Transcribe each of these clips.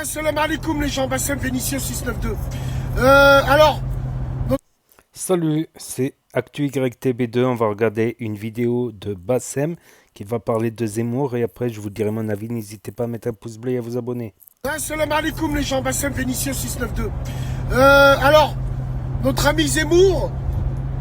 Salam alaikum les gens, Bassem Vénitio 692. Alors, Salut, c'est ActuYTB2. On va regarder une vidéo de Bassem qui va parler de Zemmour et après je vous dirai mon avis. N'hésitez pas à mettre un pouce bleu et à vous abonner. salam alaikum les gens, Bassem Vénitio 692. Alors, notre ami Zemmour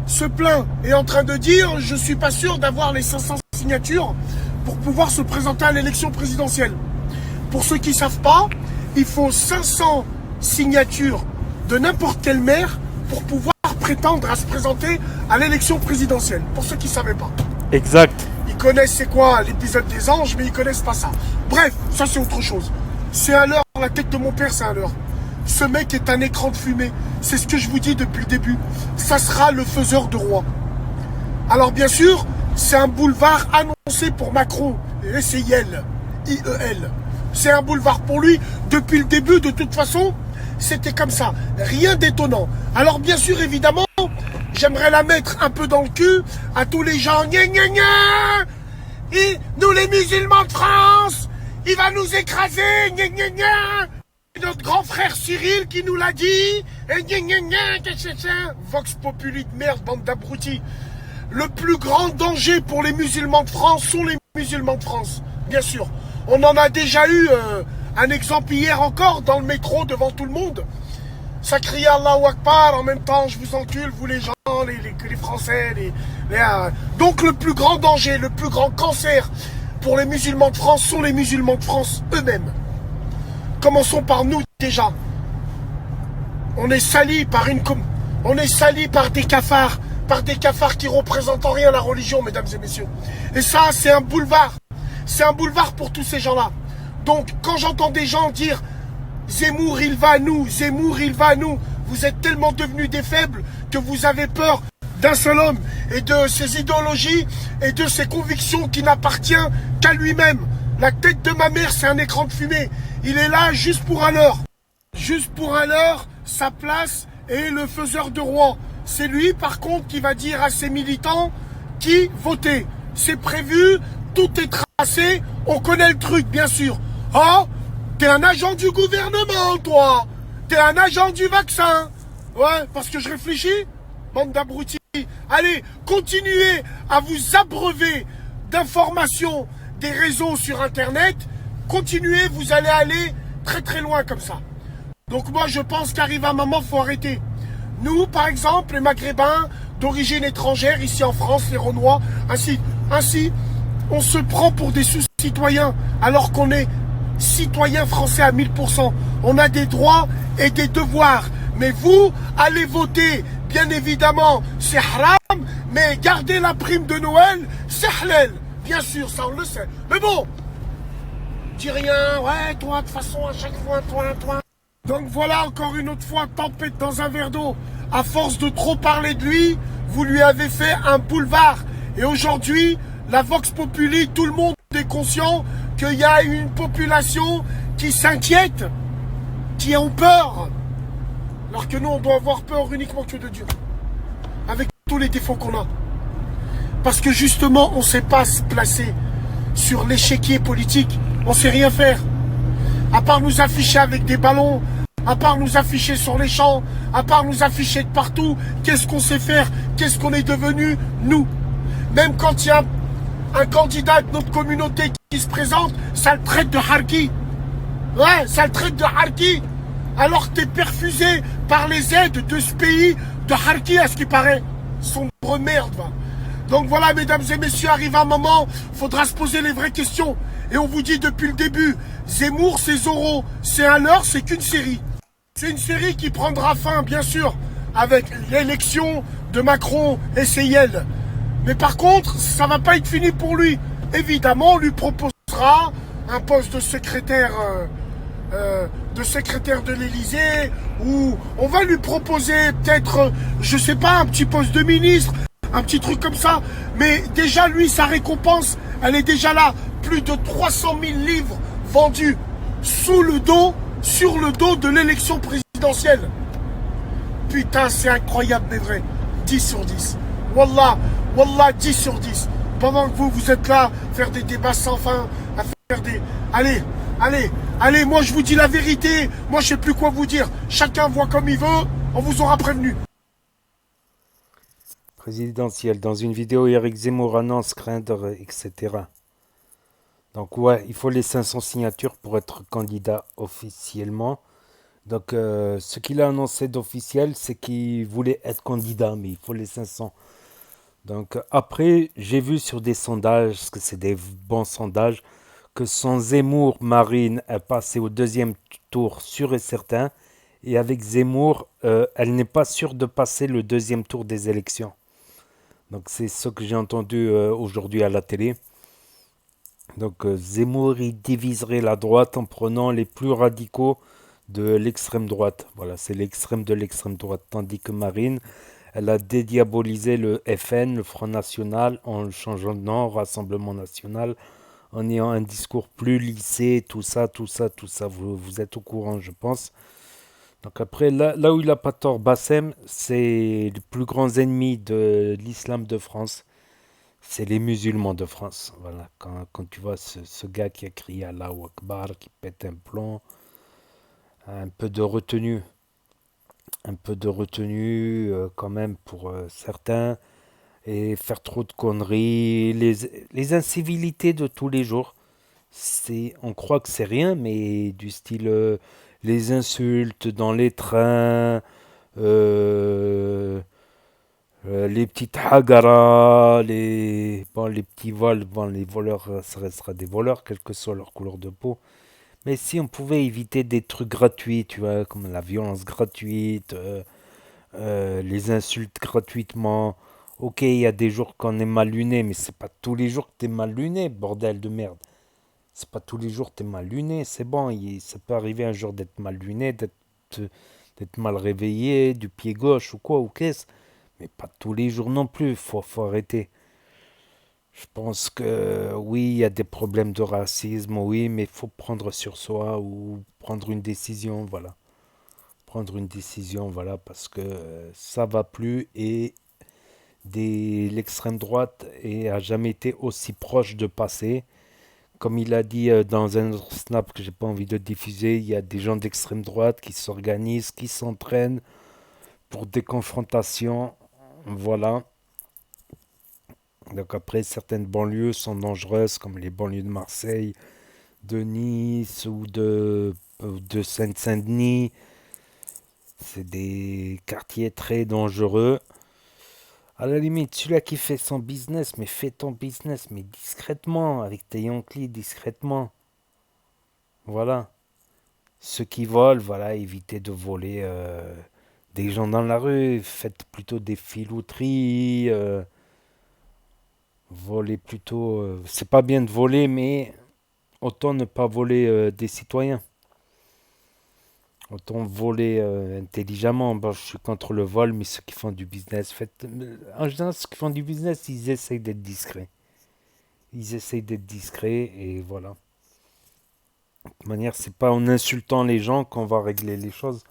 se plaint et est en train de dire je suis pas sûr d'avoir les 500 signatures pour pouvoir se présenter à l'élection présidentielle. Pour ceux qui ne savent pas, il faut 500 signatures de n'importe quel maire pour pouvoir prétendre à se présenter à l'élection présidentielle. Pour ceux qui ne savaient pas. Exact. Ils connaissent c'est quoi l'épisode des anges, mais ils connaissent pas ça. Bref, ça c'est autre chose. C'est à l'heure, la tête de mon père, c'est à l'heure. Ce mec est un écran de fumée. C'est ce que je vous dis depuis le début. Ça sera le faiseur de roi. Alors bien sûr, c'est un boulevard annoncé pour Macron. Et c'est IEL. IEL. C'est un boulevard pour lui. Depuis le début, de toute façon, c'était comme ça. Rien d'étonnant. Alors bien sûr, évidemment, j'aimerais la mettre un peu dans le cul à tous les gens. Gna gna gna. Et nous les musulmans de France, il va nous écraser. Gna gna gna. Notre grand frère Cyril qui nous l'a dit. Et gna gna gna. Qu'est-ce que c'est ça? Vox populi de merde, bande d'abrutis. Le plus grand danger pour les musulmans de France sont les musulmans de France. Bien sûr. On en a déjà eu un exemple hier encore dans le métro devant tout le monde. Ça criait Allahu Akbar, en même temps je vous encule, vous les gens, les Français. Donc le plus grand danger, le plus grand cancer pour les musulmans de France sont les musulmans de France eux-mêmes. Commençons par nous déjà. On est salis par des cafards qui représentent en rien la religion, mesdames et messieurs. Et ça, c'est un boulevard. C'est un boulevard pour tous ces gens-là. Donc, quand j'entends des gens dire « Zemmour, il va à nous, Zemmour, il va à nous », vous êtes tellement devenus des faibles que vous avez peur d'un seul homme et de ses idéologies et de ses convictions qui n'appartient qu'à lui-même. La tête de ma mère, c'est un écran de fumée. Il est là juste pour un heure. Juste pour un heure, sa place est le faiseur de roi. C'est lui, par contre, qui va dire à ses militants qui voter. C'est prévu, tout est tracé, on connaît le truc, bien sûr. Oh, t'es un agent du gouvernement, toi. T'es un agent du vaccin. Ouais, parce que je réfléchis, bande d'abrutis. Allez, continuez à vous abreuver d'informations des réseaux sur Internet. Continuez, vous allez aller très très loin comme ça. Donc moi, je pense qu'arrive un moment, faut arrêter. Nous, par exemple, les Maghrébins d'origine étrangère, ici en France, les Renois, ainsi, on se prend pour des sous-citoyens, alors qu'on est citoyens français à 1000%. On a des droits et des devoirs. Mais vous, allez voter, bien évidemment, c'est haram, mais garder la prime de Noël, c'est halal. Bien sûr, ça on le sait. Mais bon, dis rien, ouais, toi, de toute façon, à chaque fois, toi. Donc voilà, encore une autre fois, tempête dans un verre d'eau. À force de trop parler de lui, vous lui avez fait un boulevard. Et aujourd'hui, la Vox Populi, tout le monde est conscient qu'il y a une population qui s'inquiète, qui ont peur. Alors que nous, on doit avoir peur uniquement que de Dieu. Avec tous les défauts qu'on a. Parce que justement, on ne sait pas se placer sur l'échiquier politique. On ne sait rien faire. À part nous afficher avec des ballons, à part nous afficher sur les champs, à part nous afficher de partout, qu'est-ce qu'on sait faire? Qu'est-ce qu'on est devenu, nous? Même quand il y a un candidat de notre communauté qui se présente, ça le traite de harki. Ouais, ça le traite de harki. Alors que t'es perfusé par les aides de ce pays de harki, à ce qui paraît. Sombre merde, va. Donc voilà, mesdames et messieurs, arrive un moment, faudra se poser les vraies questions. Et on vous dit depuis le début, Zemmour, c'est Zorro, c'est un leurre, c'est qu'une série. C'est une série qui prendra fin, bien sûr, avec l'élection de Macron et ses IEL. Mais par contre, ça va pas être fini pour lui. Évidemment, on lui proposera un poste de secrétaire de l'Élysée, ou on va lui proposer peut-être, je sais pas, un petit poste de ministre, un petit truc comme ça. Mais déjà, lui, sa récompense, elle est déjà là. Plus de 300 000 livres vendus sur le dos de l'élection présidentielle. Putain, c'est incroyable, mais vrai. 10 sur 10. Wallah, 10 sur 10. Pendant que vous êtes là, faire des débats sans fin, à faire des... Allez, Allez, moi je vous dis la vérité. Moi je sais plus quoi vous dire. Chacun voit comme il veut. On vous aura prévenu. Présidentielle. Dans une vidéo, Eric Zemmour annonce craindre, etc. Donc ouais, il faut les 500 signatures pour être candidat officiellement. Donc ce qu'il a annoncé d'officiel, c'est qu'il voulait être candidat, mais il faut les 500. Donc après, j'ai vu sur des sondages, parce que c'est des bons sondages, que sans Zemmour, Marine est passée au deuxième tour sûr et certain. Et avec Zemmour, elle n'est pas sûre de passer le deuxième tour des élections. Donc c'est ce que j'ai entendu aujourd'hui à la télé. Donc Zemmour, il diviserait la droite en prenant les plus radicaux de l'extrême droite. Voilà, c'est l'extrême de l'extrême droite. Tandis que Marine, elle a dédiabolisé le FN, le Front National, en le changeant de nom, Rassemblement National, en ayant un discours plus lissé, tout ça, tout ça, tout ça. Vous êtes au courant, je pense. Donc après, là où il n'a pas tort, Bassem, c'est les plus grands ennemis de l'islam de France. C'est les musulmans de France. Voilà, quand tu vois ce gars qui a crié Allahu Akbar, qui pète un plomb, un peu de retenue. Un peu de retenue quand même pour certains. Et faire trop de conneries. Les incivilités de tous les jours. On croit que c'est rien, mais du style les insultes dans les trains, euh, les petites hagaras, les petits vols, bon, les voleurs, ça restera des voleurs, quelle que soit leur couleur de peau. Mais si on pouvait éviter des trucs gratuits, tu vois, comme la violence gratuite, les insultes gratuitement. Ok, il y a des jours qu'on est mal luné, mais c'est pas tous les jours que t'es mal luné, bordel de merde. C'est pas tous les jours que t'es mal luné, c'est bon, ça peut arriver un jour d'être mal luné, d'être mal réveillé, du pied gauche ou quoi, ou qu'est-ce. Mais pas tous les jours non plus, faut arrêter. Je pense que oui, il y a des problèmes de racisme, oui, mais il faut prendre sur soi ou prendre une décision, voilà. Prendre une décision, voilà, parce que ça va plus et l'extrême droite a jamais été aussi proche de passer. Comme il a dit dans un autre snap que j'ai pas envie de diffuser, il y a des gens d'extrême droite qui s'organisent, qui s'entraînent pour des confrontations. Voilà. Donc après, certaines banlieues sont dangereuses, comme les banlieues de Marseille, de Nice ou de Seine-Saint-Denis. C'est des quartiers très dangereux. À la limite, celui-là qui fait son business, mais fais ton business, mais discrètement, avec tes Yonklis, discrètement. Voilà. Ceux qui volent, voilà, évitez de voler des gens dans la rue. Faites plutôt des filouteries. Volez plutôt. C'est pas bien de voler, mais autant ne pas voler des citoyens. Autant voler intelligemment. Bon, je suis contre le vol, mais ceux qui font du business, en général, ceux qui font du business, ils essayent d'être discrets. Ils essayent d'être discrets et voilà. De toute manière, c'est pas en insultant les gens qu'on va régler les choses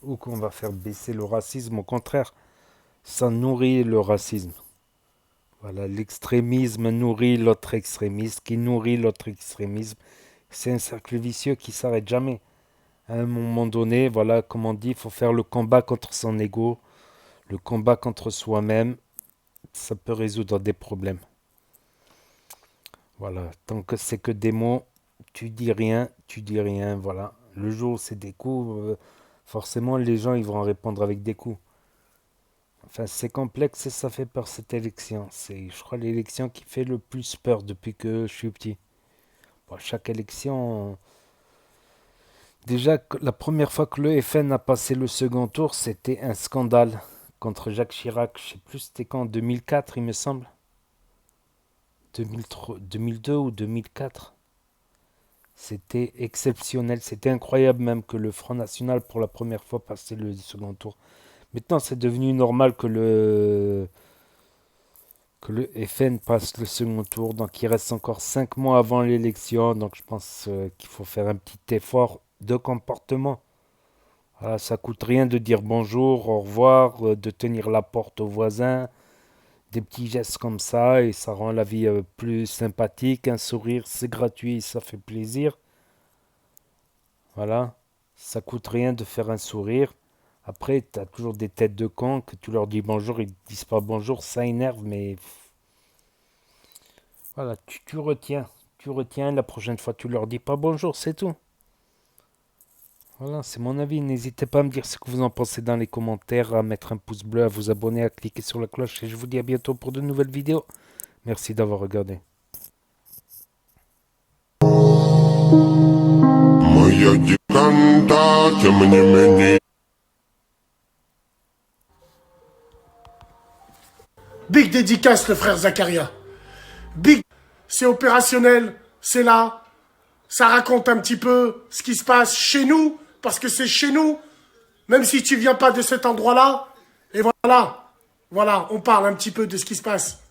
ou qu'on va faire baisser le racisme. Au contraire, ça nourrit le racisme. Voilà, l'extrémisme nourrit l'autre extrémisme, qui nourrit l'autre extrémisme. C'est un cercle vicieux qui s'arrête jamais. À un moment donné, voilà, comme on dit, il faut faire le combat contre son ego, le combat contre soi-même. Ça peut résoudre des problèmes. Voilà, tant que c'est que des mots, tu dis rien, voilà. Le jour où c'est des coups, forcément les gens ils vont répondre avec des coups. Enfin, c'est complexe et ça fait peur cette élection. C'est, je crois, l'élection qui fait le plus peur depuis que je suis petit. Bon, chaque élection, déjà, la première fois que le FN a passé le second tour, c'était un scandale contre Jacques Chirac. Je sais plus c'était quand, 2004 il me semble. 2003, 2002 ou 2004. C'était exceptionnel, c'était incroyable même que le Front National pour la première fois passait le second tour. Maintenant c'est devenu normal que le FN passe le second tour, donc il reste encore 5 mois avant l'élection, donc je pense qu'il faut faire un petit effort de comportement. Voilà, ça coûte rien de dire bonjour, au revoir, de tenir la porte aux voisins, des petits gestes comme ça, et ça rend la vie plus sympathique. Un sourire, c'est gratuit, ça fait plaisir. Voilà. Ça coûte rien de faire un sourire. Après, tu as toujours des têtes de con que tu leur dis bonjour, ils te disent pas bonjour, ça énerve, mais voilà, tu retiens. Tu retiens, la prochaine fois, tu leur dis pas bonjour, c'est tout. Voilà, c'est mon avis. N'hésitez pas à me dire ce que vous en pensez dans les commentaires, à mettre un pouce bleu, à vous abonner, à cliquer sur la cloche. Et je vous dis à bientôt pour de nouvelles vidéos. Merci d'avoir regardé. Big dédicace, le frère Zakaria. Big, c'est opérationnel, c'est là. Ça raconte un petit peu ce qui se passe chez nous, parce que c'est chez nous, même si tu viens pas de cet endroit-là. Et voilà, voilà, on parle un petit peu de ce qui se passe.